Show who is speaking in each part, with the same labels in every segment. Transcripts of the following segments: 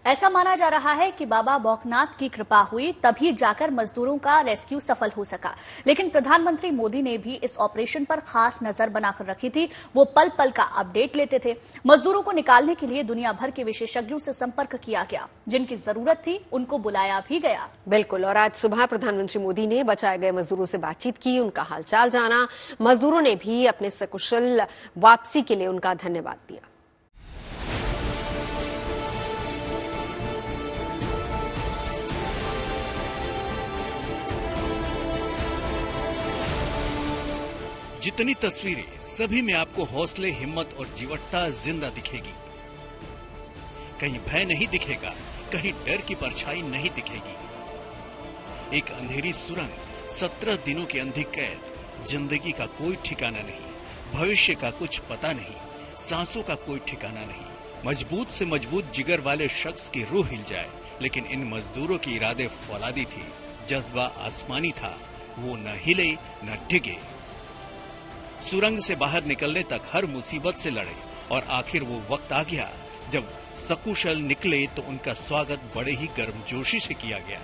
Speaker 1: ऐसा माना जा रहा है कि बाबा बौखनाथ की कृपा हुई तभी जाकर मजदूरों का रेस्क्यू सफल हो सका। लेकिन प्रधानमंत्री मोदी ने भी इस ऑपरेशन पर खास नजर बनाकर रखी थी। वो पल पल का अपडेट लेते थे। मजदूरों को निकालने के लिए दुनिया भर के विशेषज्ञों से संपर्क किया गया। जिनकी जरूरत थी उनको बुलाया भी गया।
Speaker 2: बिल्कुल। और आज सुबह प्रधानमंत्री मोदी ने बचाए गए मजदूरों से बातचीत की, उनका हालचाल जाना। मजदूरों ने भी अपने सकुशल वापसी के लिए उनका धन्यवाद दिया।
Speaker 3: जितनी तस्वीरें, सभी में आपको हौसले, हिम्मत और जीवटता जिंदा दिखेगी। कहीं भय नहीं दिखेगा, कहीं डर की परछाई नहीं दिखेगी। एक अंधेरी सुरंग, 17 दिनों की अंधी कैद, जिंदगी का कोई ठिकाना नहीं, भविष्य का कुछ पता नहीं, सांसों का कोई ठिकाना नहीं। मजबूत से मजबूत जिगर वाले शख्स की रूह हिल जाए, लेकिन इन मजदूरों के इरादे फौलादी थे, जज्बा आसमानी था। वो न हिले न डिगे, सुरंग से बाहर निकलने तक हर मुसीबत से लड़े और आखिर वो वक्त आ गया जब सकुशल निकले तो उनका स्वागत बड़े ही गर्मजोशी से किया गया।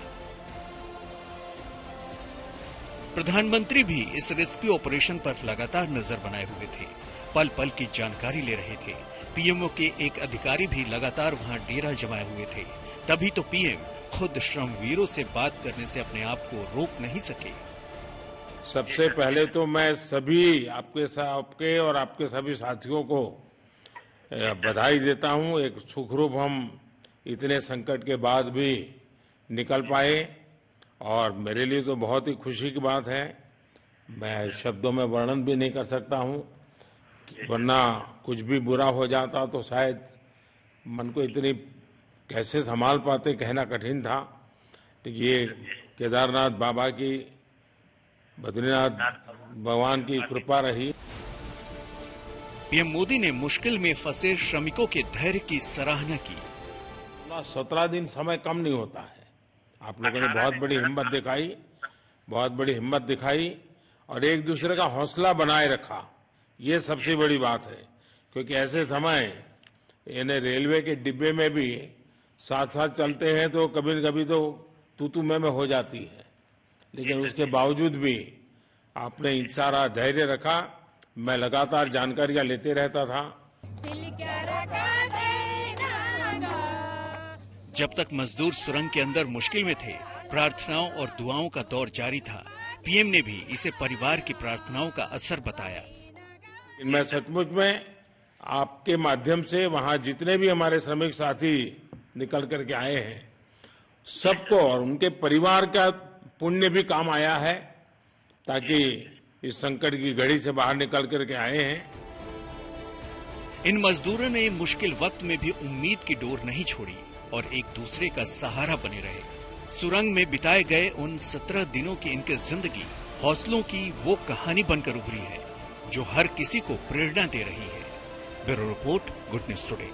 Speaker 3: प्रधानमंत्री भी इस रेस्क्यू ऑपरेशन पर लगातार नजर बनाए हुए थे, पल पल की जानकारी ले रहे थे। पीएमओ के एक अधिकारी भी लगातार वहां डेरा जमाए हुए थे। तभी तो पीएम खुद श्रमवीरों से बात करने से अपने आप को रोक नहीं सके।
Speaker 4: सबसे पहले तो मैं सभी आपके और आपके सभी साथियों को बधाई देता हूं। एक सुखरूप हम इतने संकट के बाद भी निकल पाए और मेरे लिए तो बहुत ही खुशी की बात है। मैं शब्दों में वर्णन भी नहीं कर सकता हूं, वरना कुछ भी बुरा हो जाता तो शायद मन को इतनी कैसे संभाल पाते कहना कठिन था। तो ये केदारनाथ बाबा की, बद्रीनाथ भगवान की कृपा रही।
Speaker 3: पीएम मोदी ने मुश्किल में फंसे श्रमिकों के धैर्य की सराहना की।
Speaker 4: 17 दिन समय कम नहीं होता है। आप लोगों ने बहुत बड़ी हिम्मत दिखाई और एक दूसरे का हौसला बनाए रखा। ये सबसे बड़ी बात है, क्योंकि ऐसे समय यानी रेलवे के डिब्बे में भी साथ साथ चलते हैं तो कभी न कभी तो तू मैं हो जाती है, लेकिन उसके बावजूद भी आपने सारा धैर्य रखा। मैं लगातार जानकारियां लेते रहता था।
Speaker 3: जब तक मजदूर सुरंग के अंदर मुश्किल में थे, प्रार्थनाओं और दुआओं का दौर जारी था। पीएम ने भी इसे परिवार की प्रार्थनाओं का असर बताया।
Speaker 4: मैं सचमुच में आपके माध्यम से वहां जितने भी हमारे श्रमिक साथी निकल करके आए हैं, सबको और उनके परिवार का पुण्य भी काम आया है, ताकि इस संकट की घड़ी से बाहर निकल करके आए हैं।
Speaker 3: इन मजदूरों ने मुश्किल वक्त में भी उम्मीद की डोर नहीं छोड़ी और एक दूसरे का सहारा बने रहे। सुरंग में बिताए गए उन 17 दिनों की इनकी जिंदगी हौसलों की वो कहानी बनकर उभरी है जो हर किसी को प्रेरणा दे रही है। Bureau report, good news today.